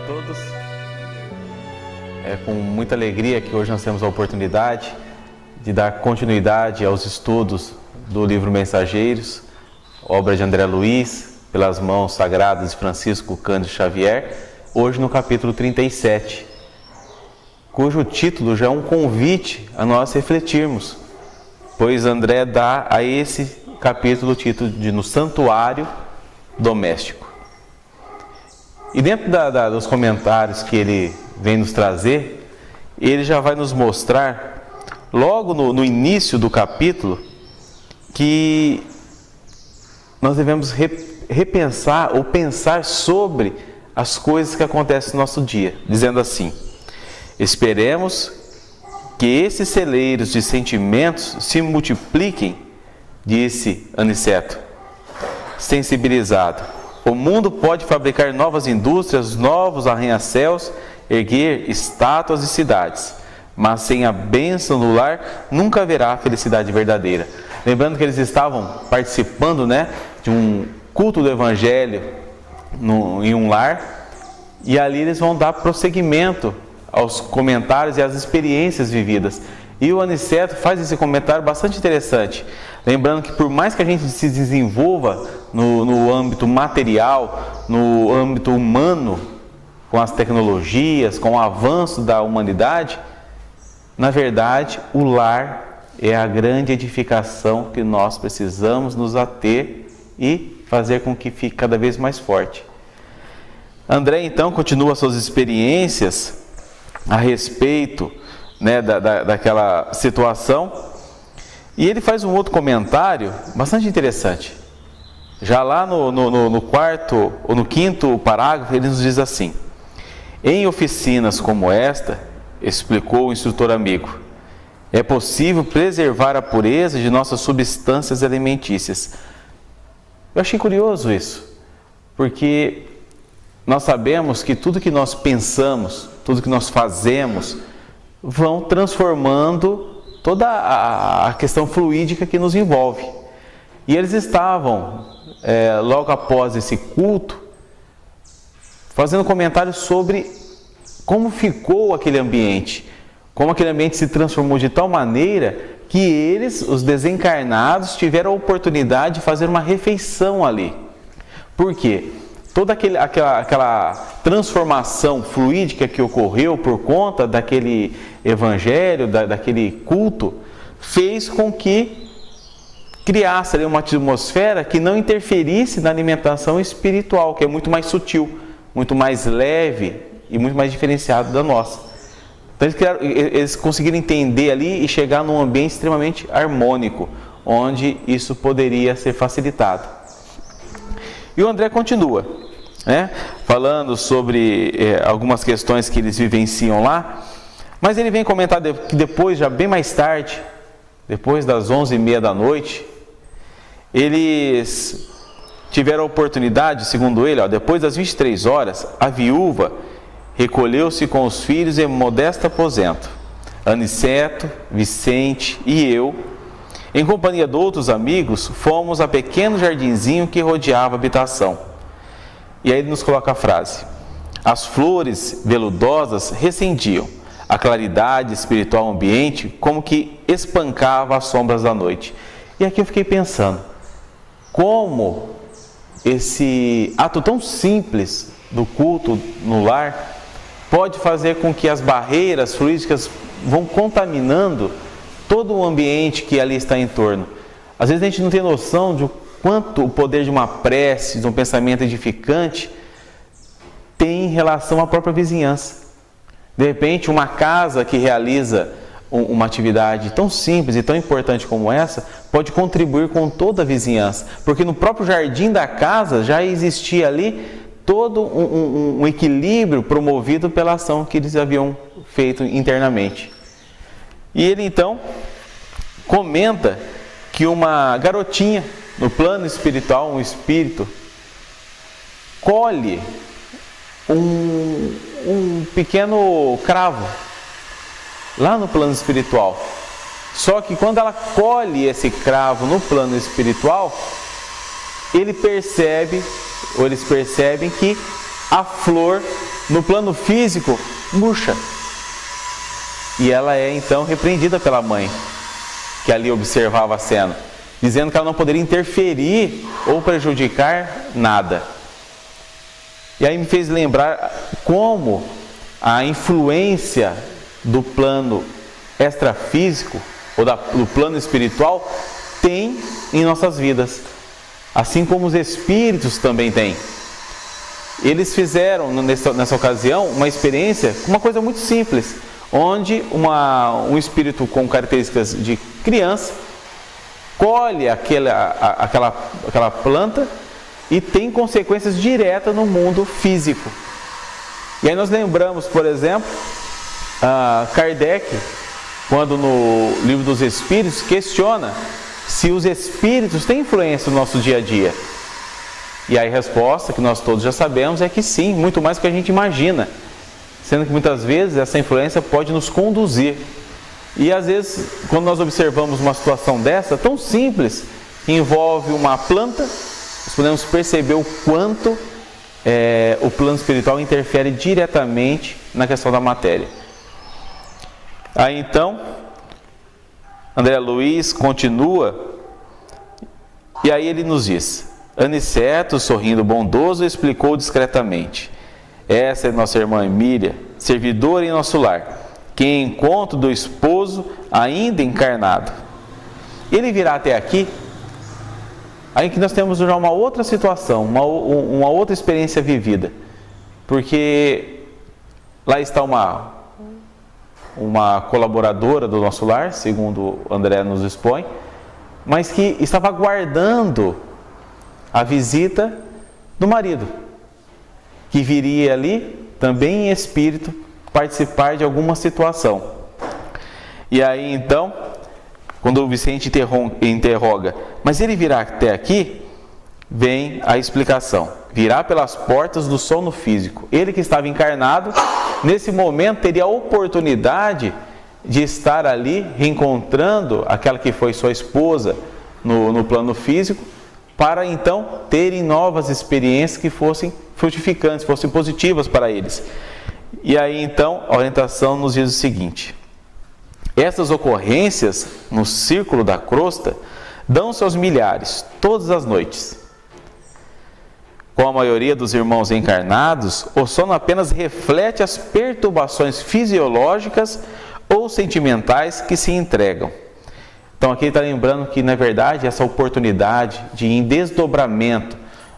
todos. É com muita alegria que hoje nós temos a oportunidade de dar continuidade aos estudos do livro Mensageiros, obra de André Luiz, pelas mãos sagradas de Francisco Cândido Xavier, hoje no capítulo 37, cujo título já é um convite a nós refletirmos, pois André dá a esse capítulo o título de No Santuário Doméstico. E dentro dos comentários que ele vem nos trazer, ele já vai nos mostrar, logo no início do capítulo, que nós devemos repensar ou pensar sobre as coisas que acontecem no nosso dia, dizendo assim: esperemos que esses celeiros de sentimentos se multipliquem, disse Aniceto, sensibilizado. O mundo pode fabricar novas indústrias, novos arranha-céus, erguer estátuas e cidades, mas sem a bênção do lar nunca haverá felicidade verdadeira. Lembrando que eles estavam participando, de um culto do Evangelho em um lar, e ali eles vão dar prosseguimento aos comentários e às experiências vividas. E o Aniceto faz esse comentário bastante interessante, lembrando que por mais que a gente se desenvolva no âmbito material, no âmbito humano, com as tecnologias, com o avanço da humanidade, na verdade o lar é a grande edificação que nós precisamos nos ater e fazer com que fique cada vez mais forte. André então continua suas experiências a respeito daquela situação, e ele faz um outro comentário bastante interessante. Já lá no quarto ou no quinto parágrafo, ele nos diz assim: em oficinas como esta, explicou o instrutor amigo, é possível preservar a pureza de nossas substâncias alimentícias. Eu achei curioso isso, porque nós sabemos que tudo que nós pensamos, tudo que nós fazemos, vão transformando toda a questão fluídica que nos envolve. E eles estavam, logo após esse culto, fazendo comentários sobre como ficou aquele ambiente, como aquele ambiente se transformou de tal maneira que eles, os desencarnados, tiveram a oportunidade de fazer uma refeição ali. Por quê? Toda aquela transformação fluídica que ocorreu por conta daquele evangelho, daquele culto, fez com que criasse ali uma atmosfera que não interferisse na alimentação espiritual, que é muito mais sutil, muito mais leve e muito mais diferenciado da nossa. Então eles conseguiram entender ali e chegar num ambiente extremamente harmônico, onde isso poderia ser facilitado. E o André continua, falando sobre algumas questões que eles vivenciam lá, mas ele vem comentar que depois, já bem mais tarde, depois das 11h30 da noite, eles tiveram a oportunidade, segundo ele, depois das 23 horas, a viúva recolheu-se com os filhos em modesto aposento. Aniceto, Vicente e eu, em companhia de outros amigos, fomos a pequeno jardinzinho que rodeava a habitação. E aí ele nos coloca a frase: as flores veludosas recendiam, a claridade espiritual ambiente como que espancava as sombras da noite. E aqui eu fiquei pensando, como esse ato tão simples do culto no lar pode fazer com que as barreiras fluídicas vão contaminando todo o ambiente que ali está em torno. Às vezes a gente não tem noção de quanto o poder de uma prece, de um pensamento edificante, tem em relação à própria vizinhança. De repente, uma casa que realiza uma atividade tão simples e tão importante como essa, pode contribuir com toda a vizinhança, porque no próprio jardim da casa já existia ali todo um equilíbrio promovido pela ação que eles haviam feito internamente. E ele então comenta que uma garotinha no plano espiritual, um espírito, colhe um pequeno cravo lá no plano espiritual. Só que quando ela colhe esse cravo no plano espiritual, eles percebem que a flor no plano físico, murcha. E ela é então repreendida pela mãe, que ali observava a cena, dizendo que ela não poderia interferir ou prejudicar nada. E aí me fez lembrar como a influência do plano extrafísico ou do plano espiritual tem em nossas vidas, assim como os espíritos também têm. Eles fizeram nessa ocasião uma experiência, uma coisa muito simples, onde um espírito com características de criança colhe aquela planta e tem consequências diretas no mundo físico. E aí nós lembramos, por exemplo, Kardec, quando no Livro dos Espíritos questiona se os espíritos têm influência no nosso dia a dia. E aí a resposta, que nós todos já sabemos, é que sim, muito mais do que a gente imagina. Sendo que muitas vezes essa influência pode nos conduzir. E às vezes, quando nós observamos uma situação dessa, tão simples, que envolve uma planta, nós podemos perceber o quanto o plano espiritual interfere diretamente na questão da matéria. Aí então, André Luiz continua, e aí ele nos diz: Aniceto, sorrindo bondoso, explicou discretamente: essa é nossa irmã Emília, servidora em nosso lar, que em encontro do esposo ainda encarnado. Ele virá até aqui, aí que nós temos já uma outra situação, uma outra experiência vivida, porque lá está uma colaboradora do nosso lar, segundo André nos expõe, mas que estava aguardando a visita do marido, que viria ali, também em espírito, participar de alguma situação. E aí então, quando o Vicente interroga, mas ele virá até aqui, vem a explicação: virá pelas portas do sono físico. Ele que estava encarnado, nesse momento teria a oportunidade de estar ali reencontrando aquela que foi sua esposa no plano físico, para então terem novas experiências que fossem frutificantes, fossem positivas para eles. E aí então a orientação nos diz o seguinte: essas ocorrências no círculo da crosta dão-se aos milhares todas as noites. Com a maioria dos irmãos encarnados, o sono apenas reflete as perturbações fisiológicas ou sentimentais que se entregam. Então aqui ele está lembrando que, na verdade, essa oportunidade de em desdobramento,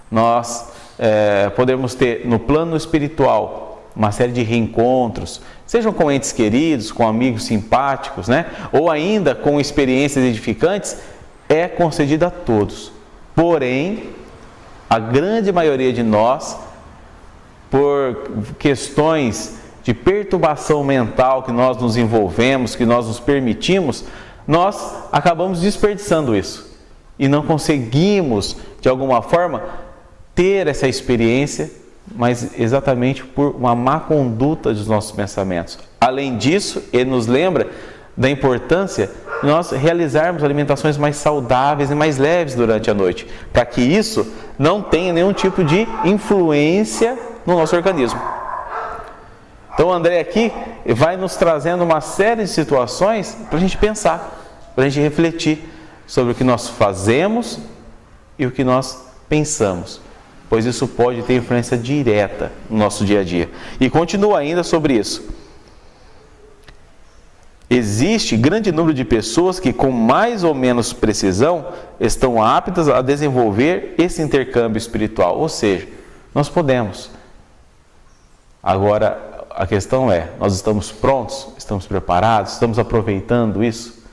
nós podemos ter no plano espiritual uma série de reencontros, sejam com entes queridos, com amigos simpáticos, né? Ou ainda com experiências edificantes, é concedida a todos. Porém, a grande maioria de nós, por questões de perturbação mental que nós nos envolvemos, que nós nos permitimos, nós acabamos desperdiçando isso e não conseguimos, de alguma forma, ter essa experiência, mas exatamente por uma má conduta dos nossos pensamentos. Além disso, ele nos lembra da importância de nós realizarmos alimentações mais saudáveis e mais leves durante a noite, para que isso não tenha nenhum tipo de influência no nosso organismo. Então o André aqui vai nos trazendo uma série de situações para a gente pensar, para a gente refletir sobre o que nós fazemos e o que nós pensamos, pois isso pode ter influência direta no nosso dia a dia. E continua ainda sobre isso: existe grande número de pessoas que, com mais ou menos precisão, estão aptas a desenvolver esse intercâmbio espiritual. Ou seja, nós podemos. Agora, a questão é, nós estamos prontos? Estamos preparados? Estamos aproveitando isso?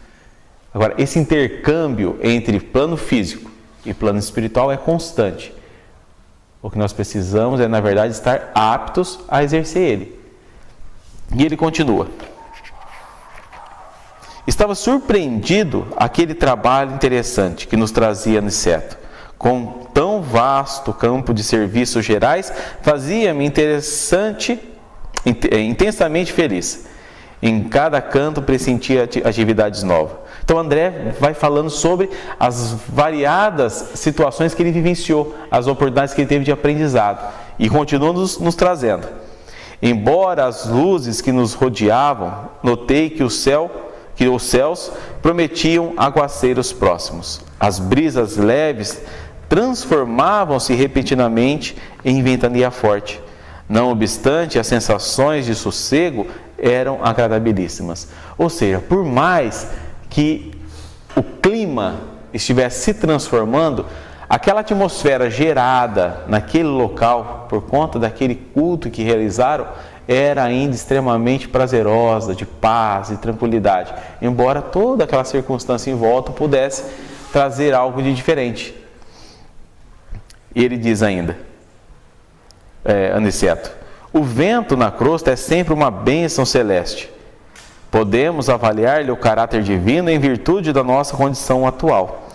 Agora, esse intercâmbio entre plano físico e plano espiritual é constante. O que nós precisamos é, na verdade, estar aptos a exercer ele. E ele continua: estava surpreendido aquele trabalho interessante que nos trazia Aniceto. Com tão vasto campo de serviços gerais, fazia-me intensamente feliz. Em cada canto pressentia atividades novas. Então André vai falando sobre as variadas situações que ele vivenciou, as oportunidades que ele teve de aprendizado, e continua nos trazendo. Embora as luzes que nos rodeavam, notei que os céus prometiam aguaceiros próximos. As brisas leves transformavam-se repentinamente em ventania forte. Não obstante, as sensações de sossego eram agradabilíssimas. Ou seja, por mais que o clima estivesse se transformando, aquela atmosfera gerada naquele local, por conta daquele culto que realizaram, era ainda extremamente prazerosa, de paz e tranquilidade, embora toda aquela circunstância em volta pudesse trazer algo de diferente. E ele diz ainda, Aniceto, o vento na crosta é sempre uma bênção celeste. Podemos avaliar-lhe o caráter divino em virtude da nossa condição atual.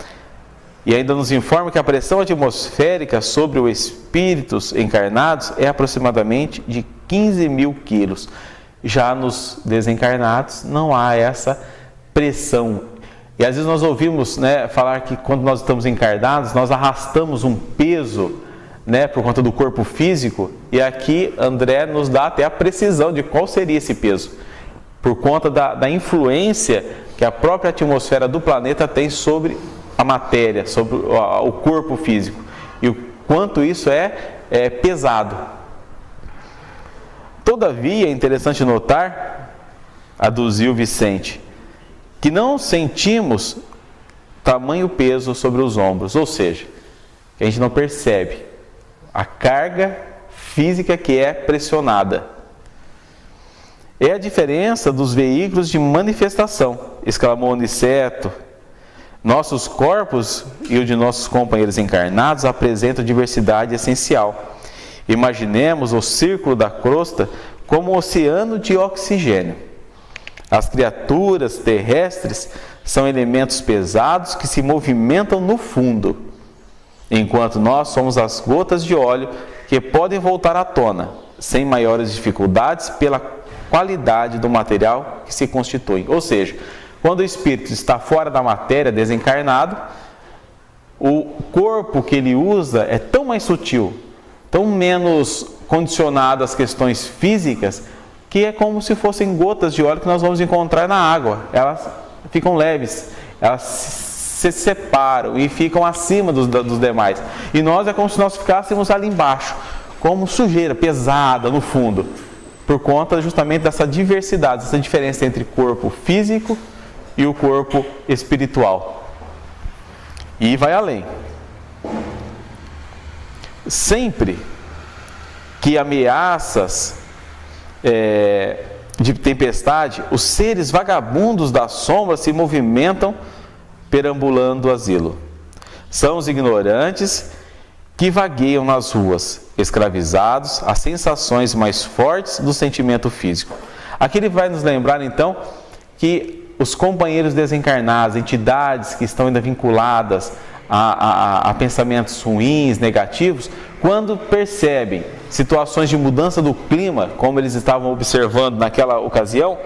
E ainda nos informa que a pressão atmosférica sobre os espíritos encarnados é aproximadamente de 15 mil quilos. Já nos desencarnados não há essa pressão. E às vezes nós ouvimos falar que quando nós estamos encarnados, nós arrastamos um peso por conta do corpo físico. E aqui André nos dá até a precisão de qual seria esse peso. Por conta da influência que a própria atmosfera do planeta tem sobre a matéria, sobre o corpo físico, e o quanto isso é pesado. Todavia, é interessante notar, aduziu Vicente, que não sentimos tamanho peso sobre os ombros, ou seja, que a gente não percebe a carga física que é pressionada. É a diferença dos veículos de manifestação, exclamou Aniceto. Nossos corpos e o de nossos companheiros encarnados apresentam diversidade essencial. Imaginemos o círculo da crosta como um oceano de oxigênio. As criaturas terrestres são elementos pesados que se movimentam no fundo, enquanto nós somos as gotas de óleo que podem voltar à tona, sem maiores dificuldades pela qualidade do material que se constitui. Ou seja, quando o espírito está fora da matéria, desencarnado, o corpo que ele usa é tão mais sutil, tão menos condicionado às questões físicas, que é como se fossem gotas de óleo que nós vamos encontrar na água. Elas ficam leves, elas se separam e ficam acima dos demais. E nós é como se nós ficássemos ali embaixo, como sujeira pesada no fundo, por conta justamente dessa diversidade, dessa diferença entre corpo físico e o corpo espiritual. E vai além. Sempre que ameaças de tempestade, os seres vagabundos da sombra se movimentam perambulando o asilo. São os ignorantes que vagueiam nas ruas, escravizados às sensações mais fortes do sentimento físico. Aqui ele vai nos lembrar então que os companheiros desencarnados, entidades que estão ainda vinculadas a pensamentos ruins, negativos, quando percebem situações de mudança do clima, como eles estavam observando naquela ocasião,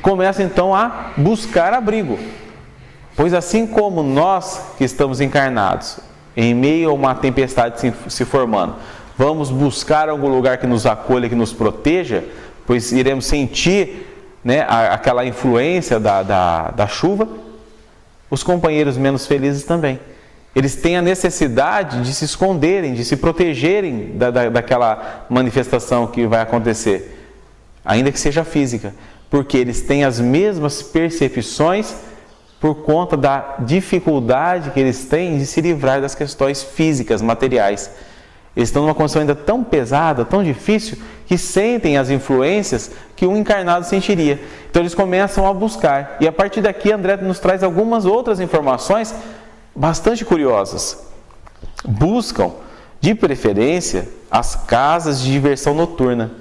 começam então a buscar abrigo. Pois assim como nós que estamos encarnados, em meio a uma tempestade se formando, vamos buscar algum lugar que nos acolha, que nos proteja, pois iremos sentir aquela influência da chuva, os companheiros menos felizes também. Eles têm a necessidade de se esconderem, de se protegerem daquela manifestação que vai acontecer, ainda que seja física, porque eles têm as mesmas percepções por conta da dificuldade que eles têm de se livrar das questões físicas, materiais. Eles estão numa condição ainda tão pesada, tão difícil, que sentem as influências que um encarnado sentiria. Então eles começam a buscar. E a partir daqui André nos traz algumas outras informações bastante curiosas. Buscam, de preferência, as casas de diversão noturna,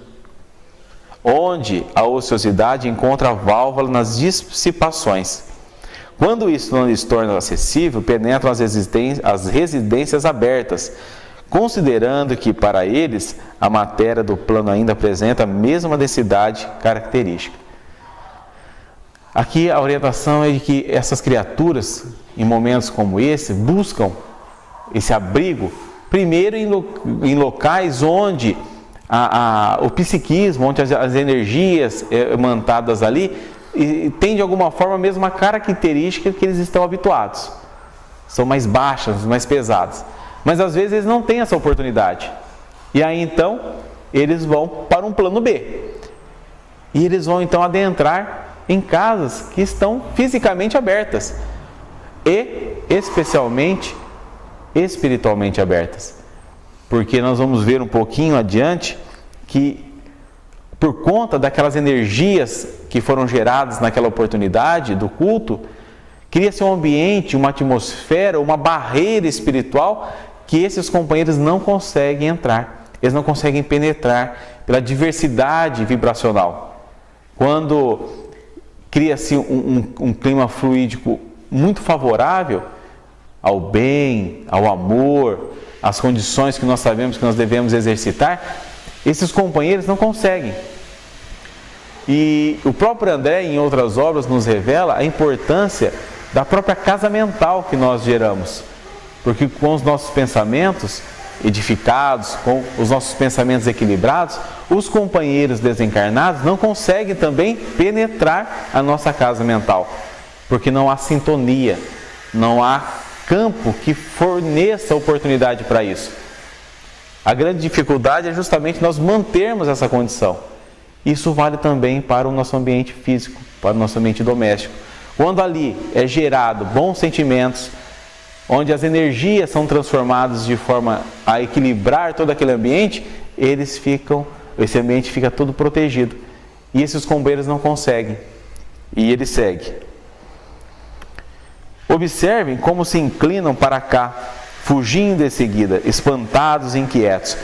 onde a ociosidade encontra a válvula nas dissipações. Quando isso não lhes torna acessível, penetram as residências abertas, considerando que para eles a matéria do plano ainda apresenta a mesma densidade característica. Aqui a orientação é de que essas criaturas, em momentos como esse, buscam esse abrigo, primeiro em locais onde o psiquismo, onde as energias mantadas ali, e tem de alguma forma a mesma característica que eles estão habituados. São mais baixas, mais pesadas. Mas às vezes eles não têm essa oportunidade. E aí então, eles vão para um plano B. E eles vão então adentrar em casas que estão fisicamente abertas. E especialmente espiritualmente abertas. Porque nós vamos ver um pouquinho adiante que, por conta daquelas energias que foram geradas naquela oportunidade do culto, cria-se um ambiente, uma atmosfera, uma barreira espiritual que esses companheiros não conseguem entrar, eles não conseguem penetrar pela diversidade vibracional. Quando cria-se um clima fluídico muito favorável ao bem, ao amor, às condições que nós sabemos que nós devemos exercitar, esses companheiros não conseguem. E o próprio André, em outras obras, nos revela a importância da própria casa mental que nós geramos. Porque com os nossos pensamentos edificados, com os nossos pensamentos equilibrados, os companheiros desencarnados não conseguem também penetrar a nossa casa mental. Porque não há sintonia, não há campo que forneça oportunidade para isso. A grande dificuldade é justamente nós mantermos essa condição. Isso vale também para o nosso ambiente físico, para o nosso ambiente doméstico. Quando ali é gerado bons sentimentos, onde as energias são transformadas de forma a equilibrar todo aquele ambiente, esse ambiente fica todo protegido. E esses companheiros não conseguem. E ele segue. Observem como se inclinam para cá, fugindo em seguida, espantados e inquietos.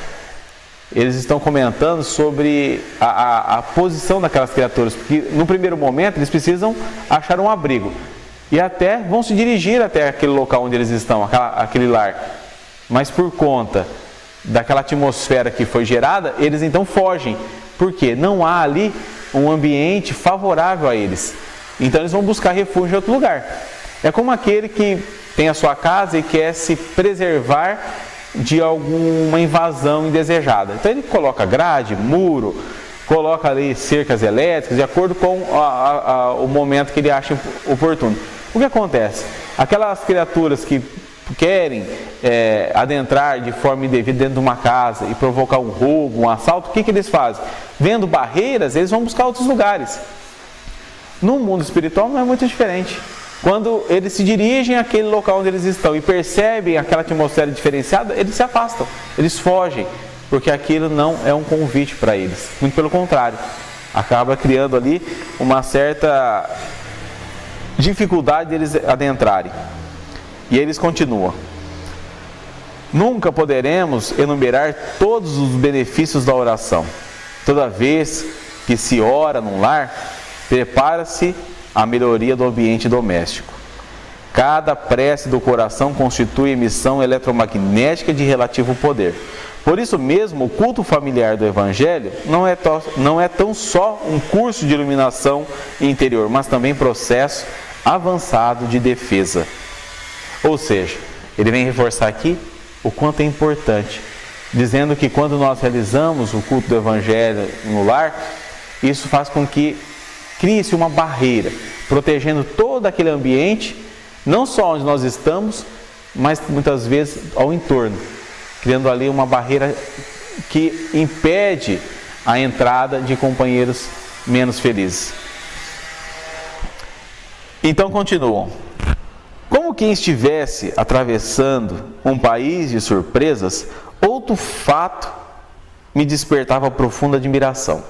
Eles estão comentando sobre a posição daquelas criaturas, porque no primeiro momento eles precisam achar um abrigo. E até vão se dirigir até aquele local onde eles estão, aquele lar. Mas por conta daquela atmosfera que foi gerada, eles então fogem. Por quê? Não há ali um ambiente favorável a eles. Então eles vão buscar refúgio em outro lugar. É como aquele que tem a sua casa e quer se preservar de alguma invasão indesejada. Então ele coloca grade, muro, coloca ali cercas elétricas, de acordo com o momento que ele acha oportuno. O que acontece? Aquelas criaturas que querem adentrar de forma indevida dentro de uma casa e provocar um roubo, um assalto, o que eles fazem? Vendo barreiras, eles vão buscar outros lugares. No mundo espiritual não é muito diferente. Quando eles se dirigem àquele local onde eles estão e percebem aquela atmosfera diferenciada, eles se afastam, eles fogem, porque aquilo não é um convite para eles. Muito pelo contrário, acaba criando ali uma certa dificuldade deles adentrarem. E eles continuam. Nunca poderemos enumerar todos os benefícios da oração. Toda vez que se ora num lar, prepara-se a melhoria do ambiente doméstico. Cada prece do coração constitui emissão eletromagnética de relativo poder. Por isso mesmo, o culto familiar do Evangelho não é tão só um curso de iluminação interior, mas também processo avançado de defesa. Ou seja, ele vem reforçar aqui o quanto é importante, dizendo que quando nós realizamos o culto do Evangelho no lar, isso faz com que crie-se uma barreira, protegendo todo aquele ambiente, não só onde nós estamos, mas muitas vezes ao entorno, criando ali uma barreira que impede a entrada de companheiros menos felizes. Então continuam. Como quem estivesse atravessando um país de surpresas, outro fato me despertava profunda admiração.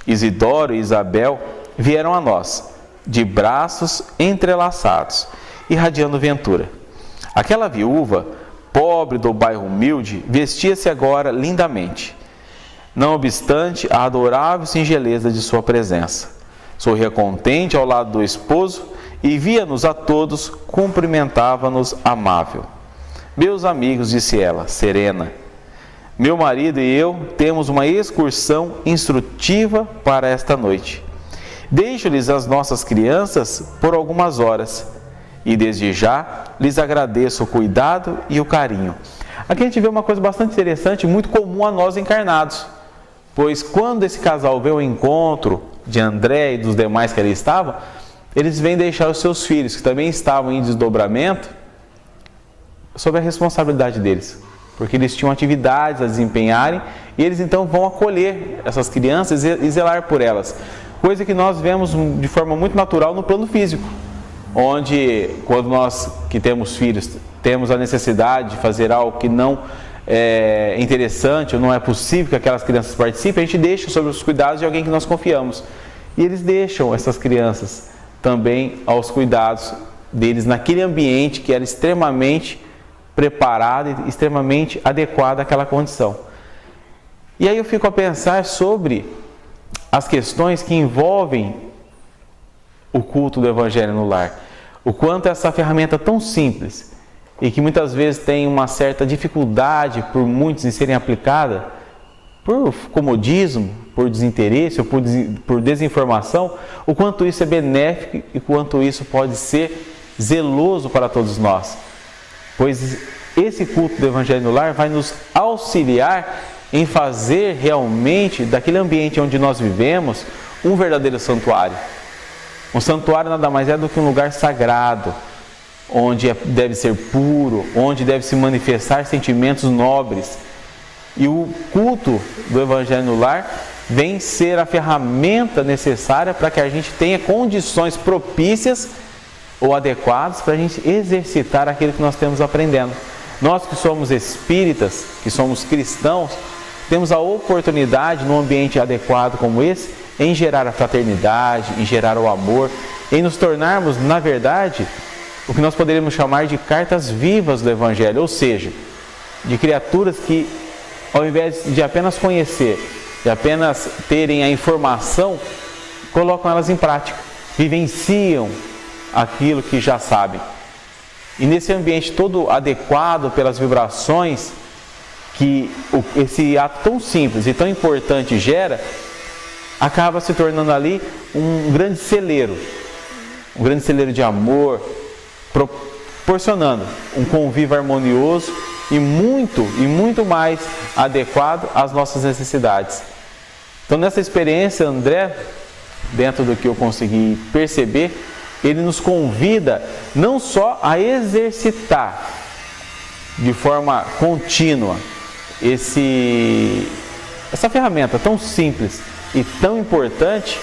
Isidoro e Isabel vieram a nós, de braços entrelaçados, irradiando ventura. Aquela viúva, pobre do bairro humilde, vestia-se agora lindamente, não obstante a adorável singeleza de sua presença. Sorria contente ao lado do esposo e via-nos a todos, cumprimentava-nos amável. Meus amigos, disse ela, serena, meu marido e eu temos uma excursão instrutiva para esta noite. Deixo-lhes as nossas crianças por algumas horas e desde já lhes agradeço o cuidado e o carinho. Aqui a gente vê uma coisa bastante interessante, muito comum a nós encarnados. pois quando esse casal vê o encontro de André e dos demais que ali estavam, eles vêm deixar os seus filhos, que também estavam em desdobramento, sob a responsabilidade deles, porque eles tinham atividades a desempenharem e eles então vão acolher essas crianças e zelar por elas, coisa que nós vemos de forma muito natural no plano físico, onde quando nós que temos filhos temos a necessidade de fazer algo que não é interessante ou não é possível que aquelas crianças participem, a gente deixa sob os cuidados de alguém que nós confiamos, e eles deixam essas crianças também aos cuidados deles naquele ambiente que era extremamente preparado e extremamente adequado àquela condição. E aí eu fico a pensar sobre as questões que envolvem o culto do Evangelho no lar. O quanto essa ferramenta tão simples e que muitas vezes tem uma certa dificuldade por muitos em serem aplicada, por comodismo, por desinteresse ou por desinformação, o quanto isso é benéfico e quanto isso pode ser zeloso para todos nós. Pois esse culto do Evangelho no lar vai nos auxiliar em fazer realmente daquele ambiente onde nós vivemos um verdadeiro santuário. Um santuário nada mais é do que um lugar sagrado, onde deve ser puro, onde deve se manifestar sentimentos nobres. E o culto do Evangelho no lar vem ser a ferramenta necessária para que a gente tenha condições propícias ou adequadas para a gente exercitar aquilo que nós temos aprendendo. Nós que somos espíritas, que somos cristãos, temos a oportunidade, num ambiente adequado como esse, em gerar a fraternidade, em gerar o amor, em nos tornarmos, na verdade, o que nós poderíamos chamar de cartas vivas do Evangelho, ou seja, de criaturas que, ao invés de apenas conhecer, de apenas terem a informação, colocam elas em prática, vivenciam aquilo que já sabem. E nesse ambiente todo adequado pelas vibrações que esse ato tão simples e tão importante gera, acaba se tornando ali um grande celeiro de amor, proporcionando um convívio harmonioso e muito mais adequado às nossas necessidades. Então, nessa experiência, André, dentro do que eu consegui perceber, ele nos convida não só a exercitar de forma contínua essa ferramenta tão simples e tão importante,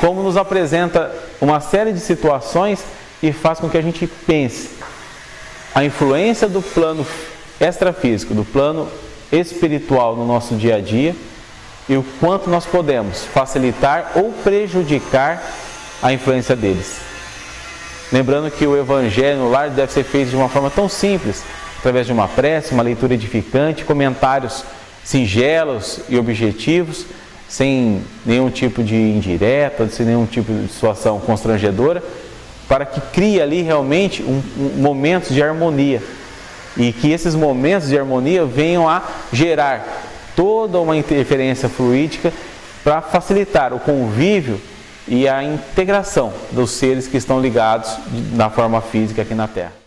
como nos apresenta uma série de situações e faz com que a gente pense a influência do plano extrafísico, do plano espiritual no nosso dia a dia e o quanto nós podemos facilitar ou prejudicar a influência deles. Lembrando que o Evangelho no lar deve ser feito de uma forma tão simples, através de uma prece, uma leitura edificante, comentários singelos e objetivos, sem nenhum tipo de indireta, sem nenhum tipo de situação constrangedora, para que crie ali realmente momentos de harmonia e que esses momentos de harmonia venham a gerar toda uma interferência fluídica para facilitar o convívio e a integração dos seres que estão ligados na forma física aqui na Terra.